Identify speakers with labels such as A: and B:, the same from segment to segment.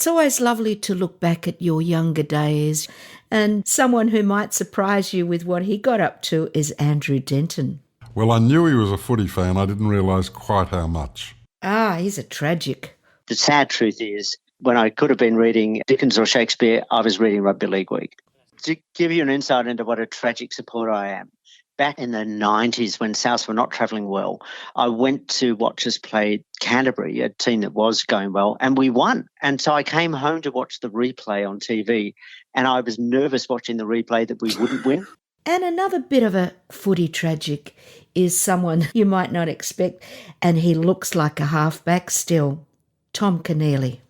A: It's always lovely to look back at your younger days, and someone who might surprise you with what he got up to is Andrew Denton.
B: Well, I knew he was a footy fan. I didn't realise quite how much.
A: Ah, he's a tragic.
C: The sad truth is, when I could have been reading Dickens or Shakespeare, I was reading Rugby League Week. To give you an insight into what a tragic supporter I am, back in the 90s when Souths were not travelling well, I went to watch us play Canterbury, a team that was going well, and we won. And so I came home to watch the replay on TV, and I was nervous watching the replay that we wouldn't win.
A: And another bit of a footy tragic is someone you might not expect, and he looks like a halfback still, Tom Keneally.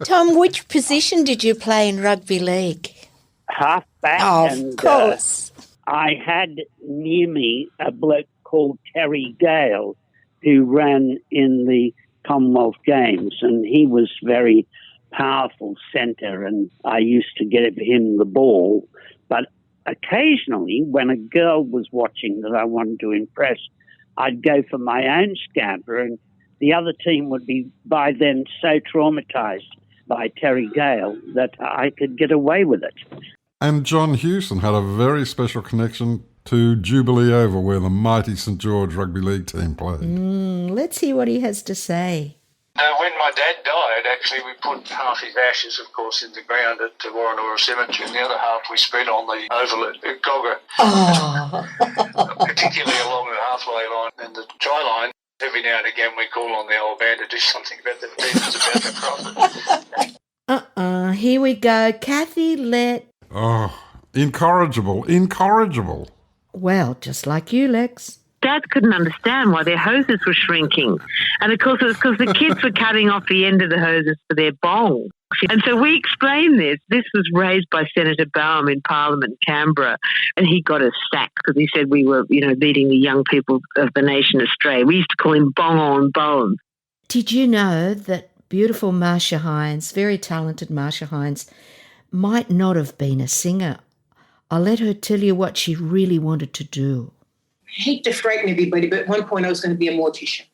D: Tom, which position did you play in rugby league?
E: Halfback.
D: Of course.
E: I had near me a bloke called Terry Gale who ran in the Commonwealth Games, and he was very powerful centre, and I used to get him the ball. But occasionally, when a girl was watching that I wanted to impress, I'd go for my own scamper, and the other team would be by then so traumatised by Terry Gale that I could get away with it.
B: And John Hewson had a very special connection to Jubilee Oval, where the mighty St George Rugby League team played.
A: Let's hear what he has to say.
F: When my dad died, actually, we put half his ashes, of course, in the ground at Warrenora Cemetery, and the other half we spread on the oval at Gogga, particularly along the halfway line and the try line. Every now and again we call on the old man to do something about the defence about to cross it.
A: Here we go. Kathy Lett.
B: Oh, incorrigible.
A: Well, just like you, Lex.
G: Dad couldn't understand why their hoses were shrinking. And of course, it was because the kids were cutting off the end of the hoses for their bowls. And so we explained this. This was raised by Senator Bowen in Parliament, Canberra, and he got us sacked because he said we were, leading the young people of the nation astray. We used to call him Bong on Bowen.
A: Did you know that beautiful Marsha Hines, very talented Marsha Hines, might not have been a singer? I'll let her tell you what she really wanted to do.
H: I hate to frighten everybody, but at one point I was going to be a mortician.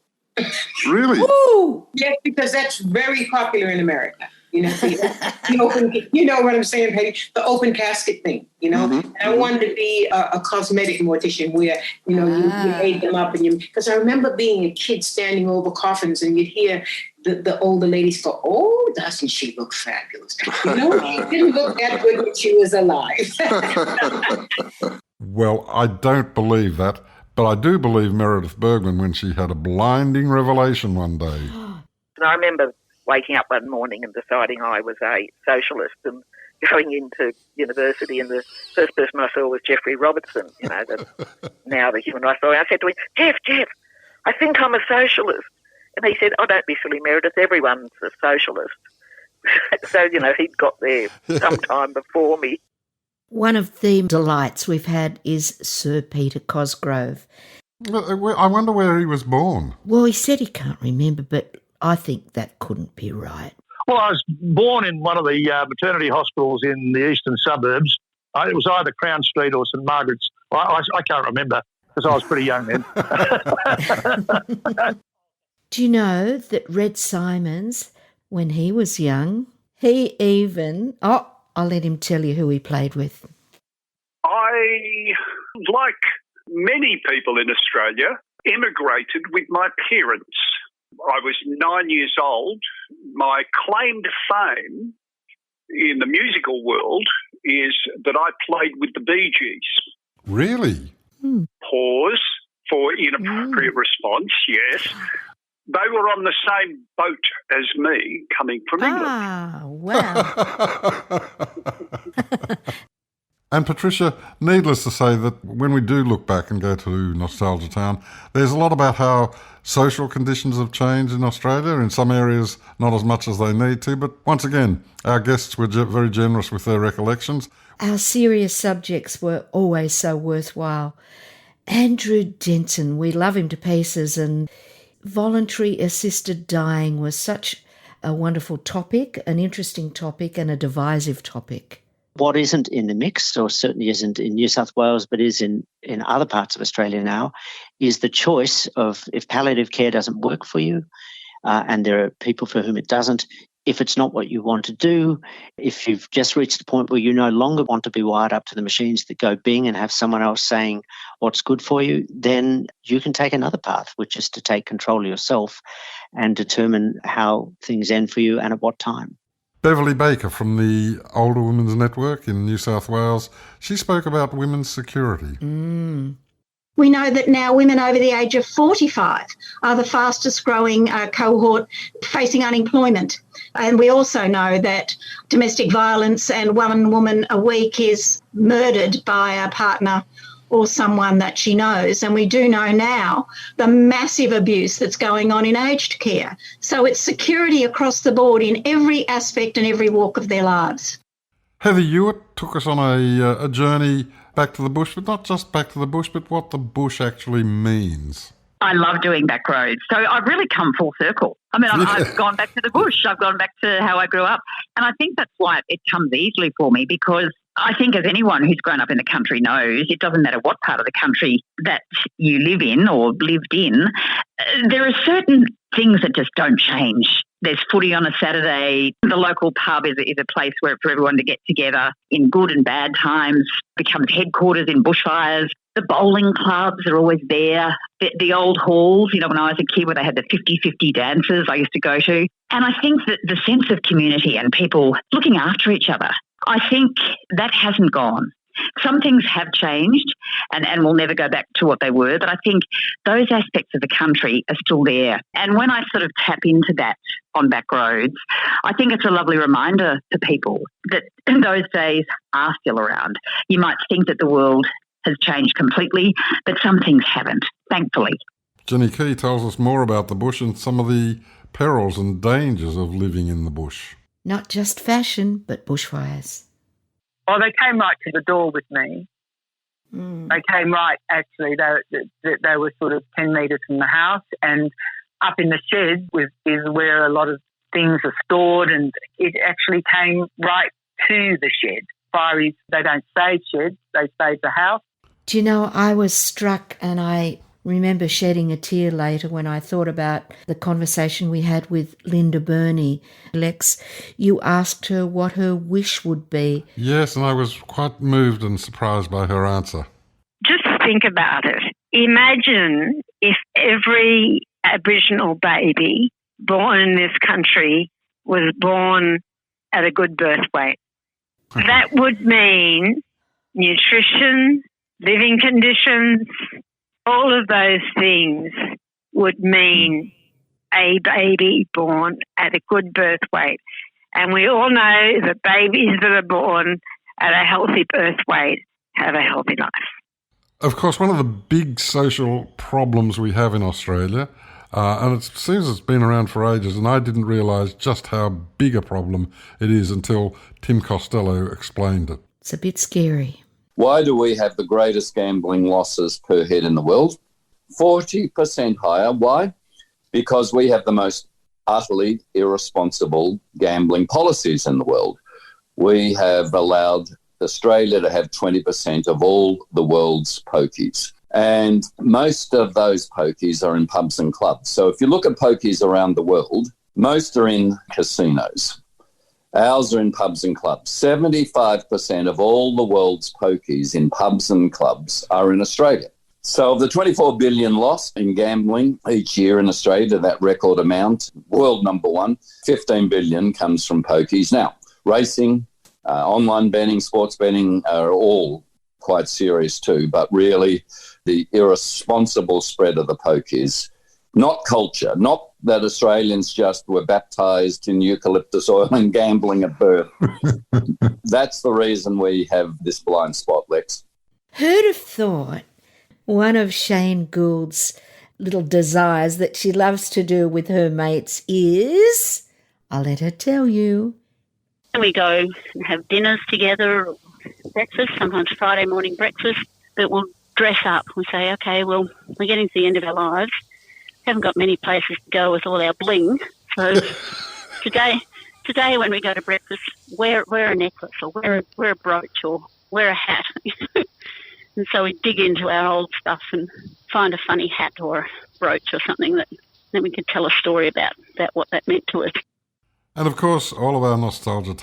B: Really?
H: Ooh, yes, because that's very popular in America. The open, you know what I'm saying, Peggy? The open casket thing, And I wanted to be a cosmetic mortician where, you aid them up. Because I remember being a kid standing over coffins and you'd hear the older ladies go, "Oh, doesn't she look fabulous?" She didn't look that good when she was alive.
B: Well, I don't believe that, but I do believe Meredith Bergman when she had a blinding revelation one day.
I: And I remember waking up one morning and deciding I was a socialist and going into university, and the first person I saw was Jeffrey Robertson, now the human rights lawyer. I said to him, Jeff, I think I'm a socialist. And he said, "Oh, don't be silly, Meredith, everyone's a socialist." So, he'd got there sometime before me.
A: One of the delights we've had is Sir Peter Cosgrove.
B: I wonder where he was born.
A: Well, he said he can't remember, but I think that couldn't be right.
J: Well, I was born in one of the maternity hospitals in the eastern suburbs. It was either Crown Street or St Margaret's. I can't remember because I was pretty young then.
A: Do you know that Red Simons, when he was young, he even... Oh, I'll let him tell you who he played with.
K: I, like many people in Australia, immigrated with my parents. I was 9 years old. My claim to fame in the musical world is that I played with the Bee Gees.
B: Really?
K: Pause for inappropriate response, yes. They were on the same boat as me coming from England.
A: Ah, wow.
B: And Patricia, needless to say that when we do look back and go to Nostalgia Town, there's a lot about how social conditions have changed in Australia. In some areas, not as much as they need to. But once again, our guests were very generous with their recollections.
A: Our serious subjects were always so worthwhile. Andrew Denton, we love him to pieces, and voluntary assisted dying was such a wonderful topic, an interesting topic and a divisive topic.
C: What isn't in the mix, or certainly isn't in New South Wales, but is in other parts of Australia now, is the choice of, if palliative care doesn't work for you, and there are people for whom it doesn't, If it's not what you want to do, if you've just reached a point where you no longer want to be wired up to the machines that go bing and have someone else saying what's good for you, then you can take another path, which is to take control of yourself and determine how things end for you and at what time.
B: Beverly Baker from the Older Women's Network in New South Wales, she spoke about women's security.
L: We know that now women over the age of 45 are the fastest growing cohort facing unemployment. And we also know that domestic violence and one woman a week is murdered by a partner or someone that she knows. And we do know now the massive abuse that's going on in aged care. So it's security across the board in every aspect and every walk of their lives.
B: Heather Hewitt took us on a journey back to the bush, but not just back to the bush, but what the bush actually means.
M: I love doing back roads. So I've really come full circle. I mean, I've gone back to the bush. I've gone back to how I grew up. And I think that's why it comes easily for me, because I think as anyone who's grown up in the country knows, it doesn't matter what part of the country that you live in or lived in, there are certain things that just don't change. There's footy on a Saturday. The local pub is a place where for everyone to get together in good and bad times, becomes headquarters in bushfires. The bowling clubs are always there. The old halls, you know, when I was a kid where they had the 50-50 dances I used to go to. And I think that the sense of community and people looking after each other, I think that hasn't gone. Some things have changed and will never go back to what they were, but I think those aspects of the country are still there. And when I sort of tap into that on back roads, I think it's a lovely reminder to people that those days are still around. You might think that the world has changed completely, but some things haven't, thankfully.
B: Jenny Key tells us more about the bush and some of the perils and dangers of living in the bush.
A: Not just fashion, but bushfires.
N: Oh, they came right to the door with me. They came right, actually. They were sort of 10 metres from the house, and up in the shed is where a lot of things are stored, and it actually came right to the shed. Fireys, they don't save sheds, they save the house.
A: Do you know, I was struck, and I remember shedding a tear later when I thought about the conversation we had with Linda Burney. Lex, you asked her what her wish would be.
B: Yes, and I was quite moved and surprised by her answer.
O: Just think about it. Imagine if every Aboriginal baby born in this country was born at a good birth weight. That would mean nutrition, living conditions, all of those things would mean a baby born at a good birth weight. And we all know that babies that are born at a healthy birth weight have a healthy life.
B: Of course, one of the big social problems we have in Australia, and it seems it's been around for ages, and I didn't realise just how big a problem it is until Tim Costello explained it.
A: It's a bit scary.
P: Why do we have the greatest gambling losses per head in the world? 40% higher. Why? Because we have the most utterly irresponsible gambling policies in the world. We have allowed Australia to have 20% of all the world's pokies. And most of those pokies are in pubs and clubs. So if you look at pokies around the world, most are in casinos. Ours are in pubs and clubs. 75% of all the world's pokies in pubs and clubs are in Australia. So of the 24 billion loss in gambling each year in Australia, that record amount, world number one, 15 billion comes from pokies. Now, racing, online betting, sports betting are all quite serious too, but really the irresponsible spread of the pokies, not culture, not that Australians just were baptised in eucalyptus oil and gambling at birth. That's the reason we have this blind spot, Lex.
A: Who'd have thought one of Shane Gould's little desires that she loves to do with her mates is, I'll let her tell you.
Q: We go and have dinners together, breakfast, sometimes Friday morning breakfast, but we'll dress up. We say, okay, well, we're getting to the end of our lives. Haven't got many places to go with all our bling. So today when we go to breakfast, wear a necklace or wear a brooch or wear a hat. And so we dig into our old stuff and find a funny hat or a brooch or something that we could tell a story about what that meant to us.
B: And of course, all of our nostalgia